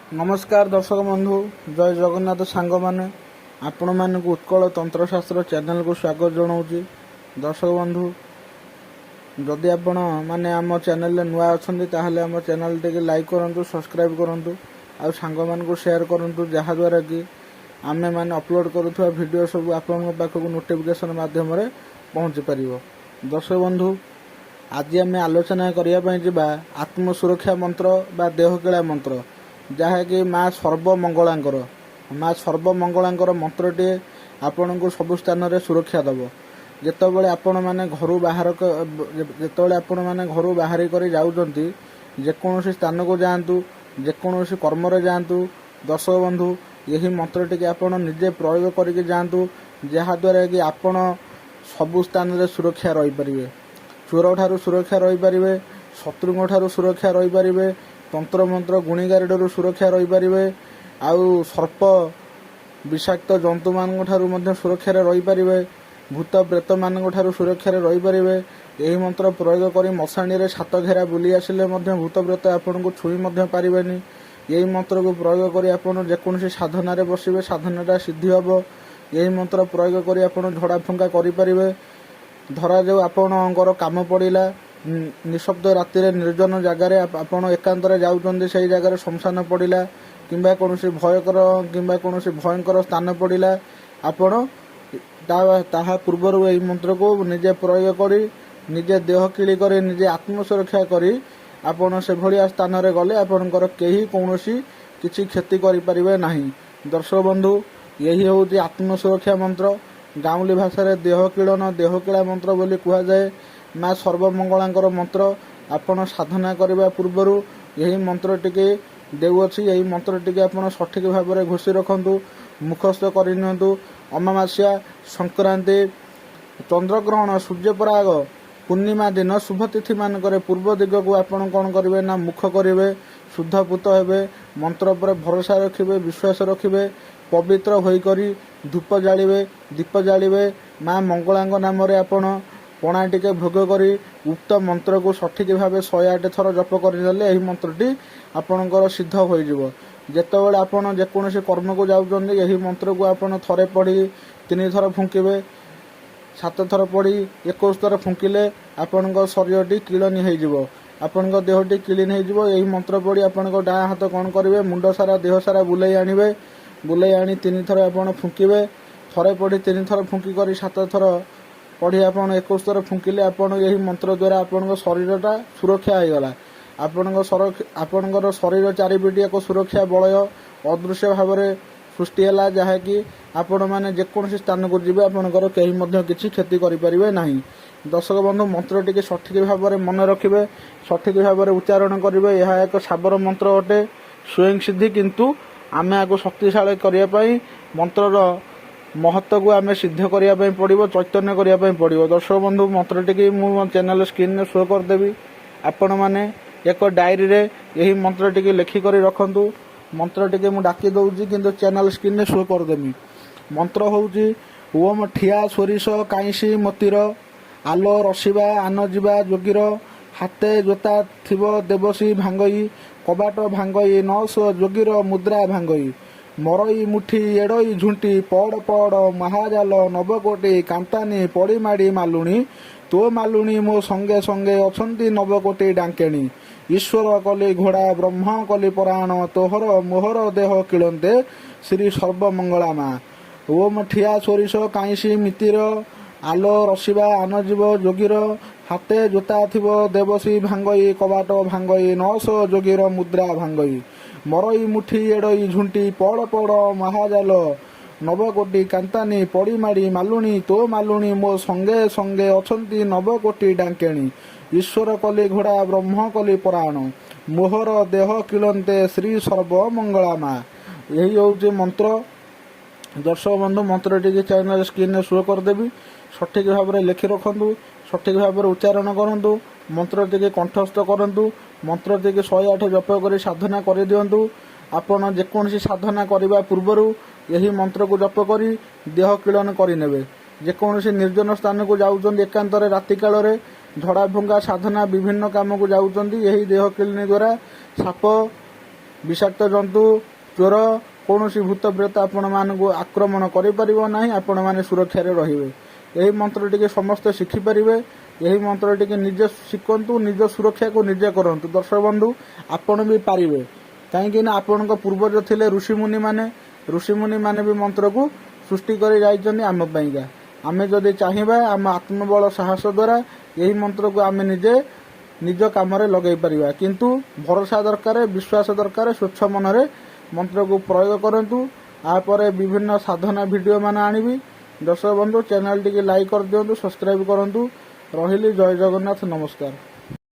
नमस्कार दर्शक बंधु जय जगन्नाथ सांग मैंने आपण मानक उत्कल तंत्रशास्त्र चैनल को स्वागत जनाऊँगी। दर्शक बंधु जदि आपण मैंने आम चैनल नुआ अच्छा आम चैनल टे लाइक करूँ सब्सक्राइब करूँ आ सांग मान शेयर करूँ जहाद्वारा कि आमे मैंने अपलोड करुवा वीडियो सब आपण पाखक नोटिफिकेशन माध्यम पहुँची पार। दर्शक बंधु आज आम आलोचना करने आत्मसुरक्षा मंत्र बा देहकिला मंत्र जहाँकि माँ सर्वमंगलांकर मंत्रटे आपण को सबु स्थान में सुरक्षा दब। जितेबाला आपण मैंने घर बाहर जितेबाला आपण मैंने घर बाहर कर जाऊँगी जेकोसी स्थान को जातु जेकोसी कर्म जातु दर्शक बंधु यही मंत्रटी आपण निजे प्रयोग करके जातु जहाद्वारा कि आपण सबु स्थान में सुरक्षा रही पारे, चोर ठारू सुरक्षा रही पारे, शत्रु ठारू सुरक्षा रही पारे, तंत्र मंत्र गुणीगारेडू सुरक्षा रही पारे, आउ सर्प विषाक्त जंतु मान ठारू सुरक्षा रही पारे, भूत प्रेत मान ठारू सुरक्षा रही पारे। यही मंत्र प्रयोग कर मशाणी रे 7 घेरा बुली आसिले भूत प्रेत आपन को छुई पारिबेनी। यही मंत्र को प्रयोग कर आपन जेकोसी साधना रे बसिबे साधनाटा सिद्धि हबो। यही मंत्र प्रयोग कर आपन झड़ा फुंका करि पारिबे। धरा जो आपणकर काम पड़िला निशब्द राति निर्जन जगार आपण एकांत जाऊँच से जगार शमशान पड़िला किंबा कौनसी भयकर किंबा कौनसी भयंकर स्थान पड़िला आपण ताहा पूर्वर यही मंत्र को निजे प्रयोग करी निजे देह किली करी निजे आत्मसुरक्षा करी आपण से भलिया स्थान रे गले आपणकर केही कौनसी किछि क्षति करि परिबे नाही। दर्शक बंधु यही होउची आत्मसुरक्षा मंत्र। गाँवली भाषा रे देहकिला मंत्र बोली कुहा जाए। माँ सर्वमंगलांकर मंत्र आपण साधना करबा पूर्वर यही मंत्र टिके देउअछि। यही मंत्र टिके आपण सठिक भाव में घोषि रखंतु, मुखस्थ करिनियंतु। अमावास्या संक्रांति चंद्रग्रहण सूर्यपराग पूर्णिमा दिन शुभ तिथि मानकर पूर्व दिग को आपण कौन करेंगे ना मुख करेंगे, शुद्धपूत हेबे, मंत्र पर भरोसा रखिबे, विश्वास रखिबे, पवित्र होइकरी धूप जालिबे, दीप जालिबे। माँ मंगलांग नाम रे आपण पणा टिके भोग करी उक्त मंत्र को सठिक भाव 108 थर जप करदेले यही मंत्रटी आपणकर सिद्ध हो जिवो। जेतेबेले आपण जेकोसी कर्म को जाउछन्ते यही मंत्र को आपण थरे पढ़ी 3 थर फुंकिबे, 7 थर पढ़ी 21 थर फुंकिले आपणक शरीरटी किलनी हो जिवो, आपणक देहटी किलीन हो जिवो। यही मंत्र पढ़ी आपणक डाँ हाथ कौन करेंगे मुंड सारा देह सारा बुलाई आनिबे, बुलाई आनी 3 थर आपण फुंकिबे। थरे पढ़ी 3 थर फुंकी करी 7 थर पढ़ी आपण 21 थर फुंकिले आपण यही मंत्र द्वारा आपण शरीरटा सुरक्षा हो गला। आपणकर शरीर चारिपिटी एक सुरक्षा बलय अदृश्य भाव में सृष्टि है जहाँकि आपण मैंने जेकोसी स्थान को जीवे आपणकर कहीं मध्य किसी क्षति करें ना। दर्शक बंधु मंत्र टी सठिक भाव में मन रखिए, सठिक भाव में उच्चारण करेंगे। यह एक साबर मंत्र अटे स्वयं सिद्धि, किंतु आम आपको शक्तिशाली करने मंत्र महत्व को आम सिद्ध करने पड़ो, चैतन्य करने पड़ो। दर्शक बंधु मंत्र टी मु चैनल स्क्रीन में शो करदेवी। आपण मैंने एक डायरी रे यही मंत्र टी लिखिक रखु। मंत्र टी मुझे डाकी दौची किंतु चैनल स्क्रीन में शो करदेवी। मंत्र होउची ओम ठिया सोरिष काईसी मतिर आलो रसिबा आन जीवा जोगीर हाथे जोता थिब देवसी भांगई कबाट भांगई नौस जोगीर मुद्रा भांगई मरई मुठी एड़ई झुंटी पड़ पड़ महाजाल नवकोटी कांतानी पड़ी माड़ी मालुणी तो मालुणी मो संगे संगे अछंती नवकोटी डांकेणी ईश्वर कली घोड़ा ब्रह्म कली पराण तोहर मोहर देह किलंते श्री सर्वमंगला माँ। ओम ठिया सोरिष काईसी मितिर आलो रसिबा आनजीव जोगीर हाथे जोता थिब देवसी भांगई कबाट भांगई नौस जोगीर मुद्रा भांगई मरई मुठी एड़ई झुंटी पड़ पड़ महाजाल नवकोटी कांतानी पड़ी माड़ी मालुणी तो मालुणी मो संगे संगे अछंती नवकोटी डांकेणी ईश्वर कली घोड़ा ब्रह्म कली पराण मोहर देह किलंते श्री सर्वमंगला माँ। यही हूँ मंत्र। दर्शक बंधु मंत्र टी चैनल स्क्रीन में शो करदेवी। सठिक भाव में लिखि रखु, सठिक भाव में उच्चारण करूँ, मंत्र टी कंठस्थ करूँ, मंत्र टी 108 जप कर साधना कर दिंतु। आपण जेकोसी साधना करने पूर्वर यही मंत्र को जप करी देह किलन करे। जेकोसी निर्जन स्थान को जाऊँच एकांत राति काल झड़ा फुंगा साधना विभिन्न काम को जाऊँच यही देह किलनी द्वारा साप विषाक्त जंतु चोर कौन भूत प्रेत आपण मानक आक्रमण कर आपण मैंने सुरक्षा रे यही मंत्र टी समस्ते शिखिपारे। यही मंत्र टी निजे शिखु निज सुरक्षा को निजे करूँ। दर्शक बंधु आपण भी पारे कहीं आपण पूर्वज थे ऋषिमुनि माने भी मंत्र को सृष्टि कर जाइका। आम जदि चाहिए आम आत्मबल साहस द्वारा यही मंत्र को आम निजे निज कम लगे पारिबा, किंतु भरोसा दरकार, विश्वास दरकार। स्वच्छ मन रे मंत्र को प्रयोग करंतु। आपर विभिन्न साधना वीडियो मान आनिबी। दर्शक बंधु चैनल टी लाइक कर दियंतु, सब्सक्राइब करंतु। रहिली जय जगन्नाथ, नमस्कार।